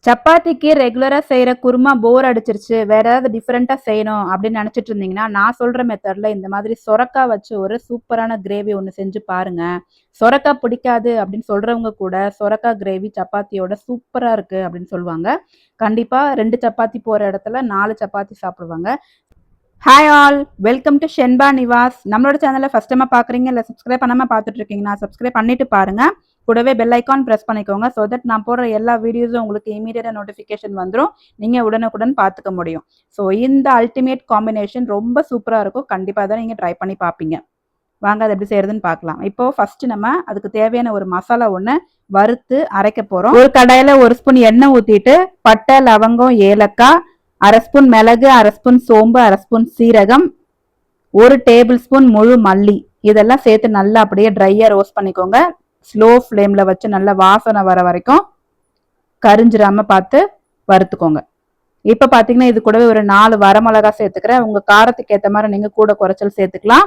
சப்பாத்திக்கு ரெகுலரா செய்யற குருமா போர் அடிச்சிருச்சு. வேற ஏதாவது டிஃபரெண்ட்டா செய்யணும் அப்படின்னு நினைச்சிட்டு இருந்தீங்கன்னா, நான் சொல்ற மெத்தட்ல இந்த மாதிரி சொரக்காய் வச்சு ஒரு சூப்பரான கிரேவி ஒண்ணு செஞ்சு பாருங்க. சொரக்காய் பிடிக்காது அப்படின்னு சொல்றவங்க கூட சொரக்காய் கிரேவி சப்பாத்தியோட சூப்பரா இருக்கு அப்படின்னு சொல்லுவாங்க. கண்டிப்பா 2 சப்பாத்தி போற இடத்துல 4 சப்பாத்தி சாப்பிடுவாங்க. Hi all! Welcome to Shenba Nivas. நம்மளோட சேனலை ஃபர்ஸ்ட் டைமா பார்க்குறீங்க இல்லை சப்ஸ்கிரைப் பண்ணாமல் பார்த்துட்டு இருக்கீங்கன்னா சப்ஸ்கிரைப் பண்ணிட்டு பாருங்க. கூடவே பெல் ஐக்கான் ப்ரெஸ் பண்ணிக்கோங்க. ஸோ தட் நான் போடுற எல்லா வீடியோஸும் உங்களுக்கு இமீடியட்டாக நோட்டிஃபிகேஷன் வந்துடும். நீங்கள் உடனுக்குடன் பார்த்துக்க முடியும். ஸோ இந்த அல்டிமேட் காம்பினேஷன் ரொம்ப சூப்பராக இருக்கும். கண்டிப்பாக தான் நீங்கள் ட்ரை பண்ணி பார்ப்பீங்க. வாங்க அது எப்படி செய்யறதுன்னு பார்க்கலாம். இப்போ ஃபர்ஸ்ட் நம்ம அதுக்கு தேவையான ஒரு மசாலா ஒன்று வறுத்து அரைக்க போகிறோம். ஒரு கடாயில் 1 ஸ்பூன் எண்ணெய் ஊற்றிட்டு பட்டை, லவங்கம், ஏலக்காய், 1/2 ஸ்பூன் மிளகு, 1/2 ஸ்பூன் சோம்பு, 1/2 ஸ்பூன் சீரகம், 1 டேபிள் ஸ்பூன் முழு மல்லி இதெல்லாம் சேர்த்து நல்லா அப்படியே ட்ரையாக ரோஸ்ட் பண்ணிக்கோங்க. ஸ்லோ ஃப்ளேமில் வச்சு நல்லா வாசனை வர வரைக்கும் கரிஞ்சிராம பார்த்து வறுத்துக்கோங்க. இப்போ பார்த்தீங்கன்னா இது கூடவே ஒரு 4 வரமிளகா சேர்த்துக்கிறேன். உங்கள் காரத்துக்கு ஏற்ற மாதிரி நீங்கள் கூட குறைச்சல் சேர்த்துக்கலாம்.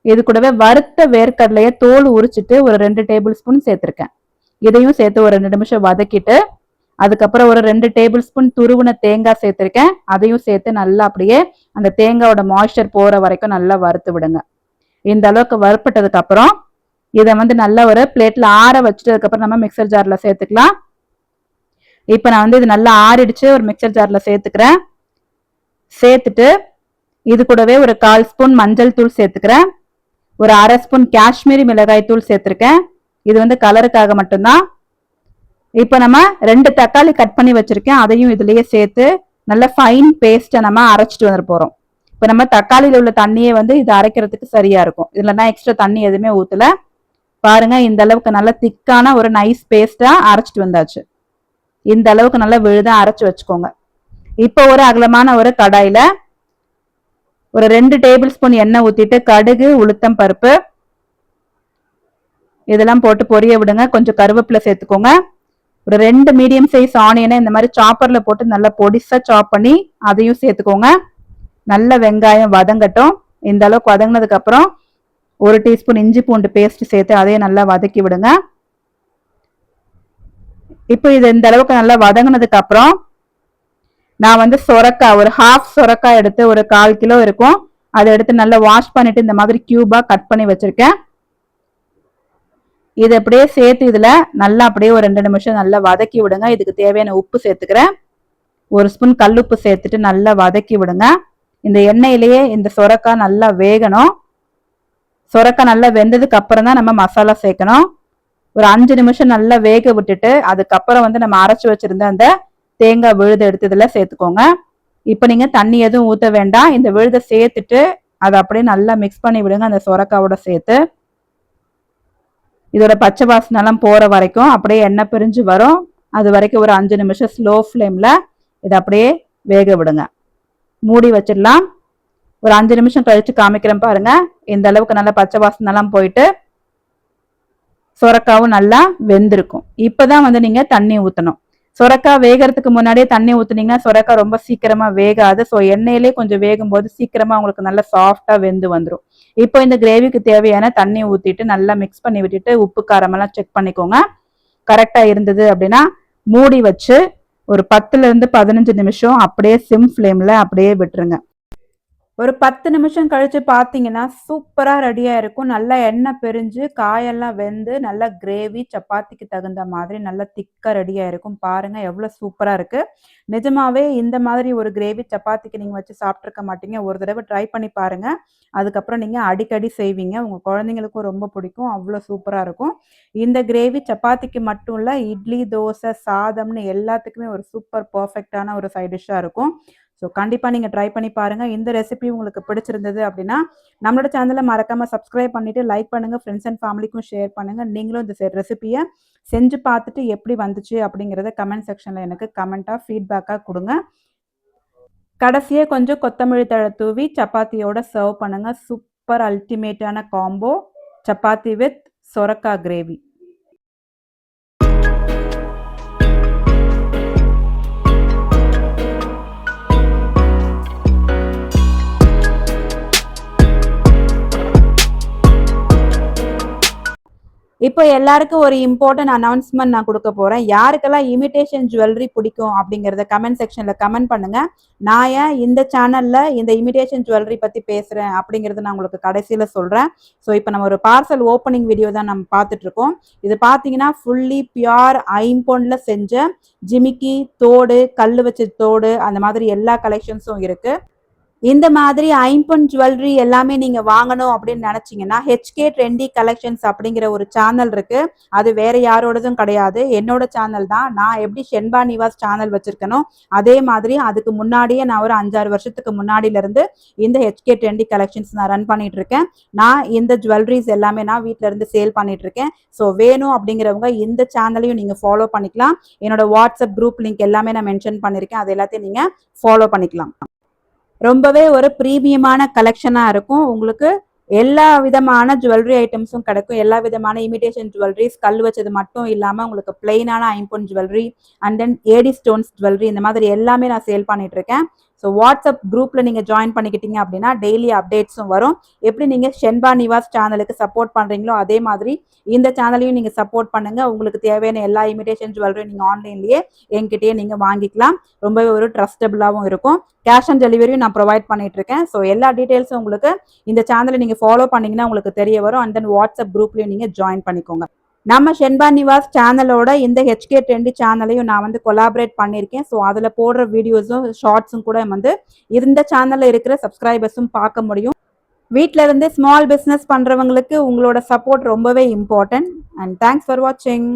இது கூடவே வறுத்த வேர்க்கடலையை தோல் உரிச்சிட்டு ஒரு 2 டேபிள் ஸ்பூன் சேர்த்துருக்கேன். இதையும் சேர்த்து ஒரு 2 நிமிஷம் வதக்கிட்டு அதுக்கப்புறம் ஒரு 2 டேபிள் ஸ்பூன் துருவின தேங்காய் சேர்த்துருக்கேன். அதையும் சேர்த்து நல்லா அப்படியே அந்த தேங்காயோட மாய்ஸ்சர் போகிற வரைக்கும் நல்லா வறுத்து விடுங்க. இந்த அளவுக்கு வறுப்பட்டதுக்கு அப்புறம் இதை நல்லா ஒரு பிளேட்ல ஆற வச்சுட்டு அதுக்கப்புறம் நம்ம மிக்சர் ஜார்ல சேர்த்துக்கலாம். இப்போ நான் இது நல்லா ஆறிடுச்சு. ஒரு மிக்சர் ஜார்ல சேர்த்துக்கிறேன். சேர்த்துட்டு இது கூடவே ஒரு 1/4 ஸ்பூன் மஞ்சள் தூள் சேர்த்துக்கிறேன். ஒரு 1/2 ஸ்பூன் காஷ்மீரி மிளகாய் தூள் சேர்த்துருக்கேன். இது கலருக்காக மட்டும்தான். இப்போ நம்ம 2 தக்காளி கட் பண்ணி வச்சிருக்கேன். அதையும் இதுலயே சேர்த்து நல்ல ஃபைன் பேஸ்ட்டை நம்ம அரைச்சிட்டு வந்துட போறோம். இப்போ நம்ம தக்காளியில் உள்ள தண்ணியே இது அரைக்கிறதுக்கு சரியா இருக்கும். இதுல நான் எக்ஸ்ட்ரா தண்ணி எதுவுமே ஊத்தல. பாருங்க இந்த அளவுக்கு நல்ல திக்கான ஒரு நைஸ் பேஸ்டா அரைச்சிட்டு வந்தாச்சு. இந்த அளவுக்கு நல்லா விழுதா அரைச்சு வச்சுக்கோங்க. இப்போ ஒரு அகலமான ஒரு கடாயில ஒரு 2 டேபிள் ஸ்பூன் எண்ணெய் ஊத்திட்டு கடுகு, உளுத்தம் பருப்பு இதெல்லாம் போட்டு பொரிய விடுங்க. கொஞ்சம் கருவேப்பிலை சேர்த்துக்கோங்க. ஒரு 2 மீடியம் சைஸ் ஆனியனை இந்த மாதிரி சாப்பர்ல போட்டு நல்லா பொடிசா சாப் பண்ணி அதையும் சேர்த்துக்கோங்க. நல்ல வெங்காயம் வதங்கட்டும். இந்த அளவுக்கு வதங்கினதுக்கு அப்புறம் 1 டீஸ்பூன் இஞ்சி பூண்டு பேஸ்ட் சேர்த்து அதையும் நல்லா வதக்கி விடுங்க. இப்போ இது இந்த அளவுக்கு நல்லா வதங்கினதுக்கு அப்புறம் நான் சொரக்காய் ஒரு ஹாஃப் சொரக்காய் எடுத்து ஒரு 1/4 கிலோ இருக்கும். அதை எடுத்து நல்லா வாஷ் பண்ணிட்டு இந்த மாதிரி கியூபா கட் பண்ணி வச்சிருக்கேன். இது அப்படியே சேர்த்து இதுல நல்லா அப்படியே ஒரு 2 நிமிஷம் நல்லா வதக்கி விடுங்க. இதுக்கு தேவையான உப்பு சேர்த்துக்கிறேன். 1 ஸ்பூன் கல்லுப்பு சேர்த்துட்டு நல்லா வதக்கி விடுங்க. இந்த எண்ணெயிலேயே இந்த சொரக்காய் நல்லா வேகணும். சொரக்காய் நல்லா வெந்ததுக்கு அப்புறம் தான் நம்ம மசாலா சேர்க்கணும். ஒரு 5 நிமிஷம் நல்லா வேக விட்டுட்டு அதுக்கப்புறம் நம்ம அரைச்சு வச்சிருந்த அந்த தேங்காய் விழுதை எடுத்து இதுல சேர்த்துக்கோங்க. இப்போ நீங்க தண்ணி எதுவும் ஊற்ற வேண்டாம். இந்த விழுதை சேர்த்துட்டு அதை அப்படியே நல்லா மிக்ஸ் பண்ணி விடுங்க. அந்த சொரக்காவோட சேர்த்து இதோட பச்சை வாசனைலாம் போற வரைக்கும் அப்படியே எண்ணெய் பிரிஞ்சு வரும். அது வரைக்கும் ஒரு 5 நிமிஷம் ஸ்லோ ஃப்ளேம்ல இதை அப்படியே வேக விடுங்க. மூடி வச்சிடலாம். ஒரு 5 நிமிஷம் கழிச்சு காமிக்கிறேன் பாருங்க. இந்த அளவுக்கு நல்லா பச்சை வாசனைலாம் போயிட்டு சொரக்காவும் நல்லா வெந்திருக்கும். இப்பதான் நீங்க தண்ணி ஊற்றணும். சொரக்காய் வேகிறதுக்கு முன்னாடியே தண்ணி ஊத்துனீங்கன்னா சொரக்காய் ரொம்ப சீக்கிரமா வேகாது. ஸோ எண்ணெயிலே கொஞ்சம் வேகும் போது சீக்கிரமா உங்களுக்கு நல்லா சாஃப்டா வெந்து வந்துடும். இப்போ இந்த கிரேவிக்கு தேவையான தண்ணி ஊத்திட்டு நல்லா மிக்ஸ் பண்ணி விட்டுட்டு உப்பு காரமெல்லாம் செக் பண்ணிக்கோங்க. கரெக்டா இருந்தது அப்படின்னா மூடி வச்சு ஒரு 10ல இருந்து 15 நிமிஷம் அப்படியே சிம் ஃப்ளேம்ல அப்படியே விட்டுருங்க. ஒரு 10 நிமிஷம் கழிச்சு பார்த்தீங்கன்னா சூப்பராக ரெடியாக இருக்கும். நல்லா எண்ணெய் பிரிஞ்சு காயெல்லாம் வெந்து நல்லா கிரேவி சப்பாத்திக்கு தகுந்த மாதிரி நல்லா திக்காக ரெடியாக இருக்கும். பாருங்கள் எவ்வளோ சூப்பராக இருக்குது. நிஜமாவே இந்த மாதிரி ஒரு கிரேவி சப்பாத்திக்கு நீங்கள் வச்சு சாப்பிட்ருக்க மாட்டீங்க. ஒரு தடவை ட்ரை பண்ணி பாருங்கள். அதுக்கப்புறம் நீங்கள் அடிக்கடி செய்வீங்க. உங்கள் குழந்தைங்களுக்கும் ரொம்ப பிடிக்கும். அவ்வளோ சூப்பராக இருக்கும். இந்த கிரேவி சப்பாத்திக்கு மட்டும் இல்லை, இட்லி, தோசை, சாதம்னு எல்லாத்துக்குமே ஒரு சூப்பர் பர்ஃபெக்டான ஒரு சைட் டிஷ்ஷாக இருக்கும். ஸோ கண்டிப்பாக நீங்கள் ட்ரை பண்ணி பாருங்கள். இந்த ரெசிபி உங்களுக்கு பிடிச்சிருந்தது அப்படின்னா நம்மளோட சேனலை மறக்காமல் சப்ஸ்கிரைப் பண்ணிவிட்டு லைக் பண்ணுங்கள். ஃப்ரெண்ட்ஸ் அண்ட் ஃபேமிலிக்கும் ஷேர் பண்ணுங்கள். நீங்களும் இந்த ரெசிபியை செஞ்சு பார்த்துட்டு எப்படி வந்துச்சு அப்படிங்கிறத கமெண்ட் செக்ஷனில் எனக்கு கமெண்ட்டாக ஃபீட்பேக்காக கொடுங்க. கடைசியாக கொஞ்சம் கொத்தமல்லி தழை தூவி சப்பாத்தியோட சர்வ் பண்ணுங்கள். சூப்பர் அல்டிமேட்டான காம்போ சப்பாத்தி வித் சொரக்காய் கிரேவி. இப்போ இப்போ எல்லாருக்கும் ஒரு இம்பார்ட்டன்ட் அனௌன்ஸ்மெண்ட் நான் கொடுக்க போறேன். யாருக்கெல்லாம் இமிடேஷன் ஜுவல்லரி பிடிக்கும் அப்படிங்கறத கமெண்ட் செக்ஷன்ல கமெண்ட் பண்ணுங்க. நான் ஏன் இந்த சேனல்ல இந்த இமிடேஷன் ஜுவல்லரி பத்தி பேசுறேன் அப்படிங்கறத நான் உங்களுக்கு கடைசியில சொல்றேன். ஸோ இப்போ நம்ம ஒரு பார்சல் ஓப்பனிங் வீடியோ தான் நம்ம பார்த்துட்டு இருக்கோம். இது பார்த்தீங்கன்னா ஃபுல்லி பியூர் ஐம்பொன்ல செஞ்ச ஜிமிக்கி, தோடு, கல்லு வச்ச தோடு, அந்த மாதிரி எல்லா கலெக்ஷன்ஸும் இருக்கு. இந்த மாதிரி ஐம்பொன் ஜுவல்லரி எல்லாமே நீங்க வாங்கணும் அப்படின்னு நினைச்சீங்கன்னா ஹெச்கே ட்ரெண்டி கலெக்ஷன்ஸ் அப்படிங்கிற ஒரு சேனல் இருக்கு. அது வேற யாரோடதும் கிடையாது, என்னோட சேனல் தான். நான் எப்படி ஷென்பா நிவாஸ் சேனல் வச்சிருக்கனோ அதே மாதிரி அதுக்கு முன்னாடியே நான் ஒரு 5-6 வருஷத்துக்கு முன்னாடில இருந்து இந்த ஹெச்கே ட்ரெண்டி கலெக்ஷன்ஸ் நான் ரன் பண்ணிட்டு இருக்கேன். நான் இந்த ஜுவல்லரிஸ் எல்லாமே நான் வீட்ல இருந்து சேல் பண்ணிட்டு இருக்கேன். ஸோ வேணும் அப்படிங்கிறவங்க இந்த சேனலையும் நீங்க ஃபாலோ பண்ணிக்கலாம். என்னோட வாட்ஸ்அப் குரூப் லிங்க் எல்லாமே நான் மென்ஷன் பண்ணிருக்கேன். அது எல்லாத்தையும் நீங்க ஃபாலோ பண்ணிக்கலாம். ரொம்பவே ஒரு பிரீமியமான கலெக்ஷனா இருக்கும். உங்களுக்கு எல்லா விதமான ஜுவல்லரி ஐட்டம்ஸும் கிடைக்கும். எல்லா விதமான இமிடேஷன் ஜுவல்லரிஸ், கல் வச்சது மட்டும் இல்லாம உங்களுக்கு பிளெயினான ஐம்பொன் jewellery and then AD stones jewellery, இந்த மாதிரி எல்லாமே நான் சேல் பண்ணிட்டு இருக்கேன். ஸோ வாட்ஸ்அப் குரூப்ல நீங்க ஜாயின் பண்ணிக்கிட்டீங்க அப்படின்னா டெய்லி அப்டேட்ஸும் வரும். எப்படி நீங்க ஷென்பா நிவாஸ் சேனலுக்கு சப்போர்ட் பண்றீங்களோ அதே மாதிரி இந்த சேனலையும் நீங்க சப்போர்ட் பண்ணுங்க. உங்களுக்கு தேவையான எல்லா இமிடேஷன் ஜுவல்லரியும் நீங்க ஆன்லைன்லயே என்கிட்டயே நீங்க வாங்கிக்கலாம். ரொம்பவே ஒரு ட்ரஸ்டபிளாகவும் இருக்கும். கேஷ் ஆன் டெலிவரியும் நான் ப்ரொவைட் பண்ணிட்டு இருக்கேன். ஸோ எல்லா டீடைல்ஸும் உங்களுக்கு இந்த சேனலை நீங்க ஃபாலோ பண்ணீங்கன்னா உங்களுக்கு தெரிய வரும். அண்ட் தென் வாட்ஸ்அப் குரூப்லயும் நீங்க ஜாயின் பண்ணிக்கோங்க. நம்ம ஷென்பா நிவாஸ் சேனலோட இந்த ஹெச்கே ட்ரெண்டி சேனலையும் நான் வந்து கொலாபரேட் பண்ணியிருக்கேன். ஸோ அதில் போடுற வீடியோஸும் ஷார்ட்ஸும் கூட வந்து இந்த சேனலில் இருக்கிற சப்ஸ்கிரைபர்ஸும் பார்க்க முடியும். வீட்டில இருந்து ஸ்மால் பிஸ்னஸ் பண்ணுறவங்களுக்கு உங்களோட சப்போர்ட் ரொம்பவே இம்பார்ட்டன்ட். அண்ட் தேங்க்ஸ் ஃபார் வாட்சிங்.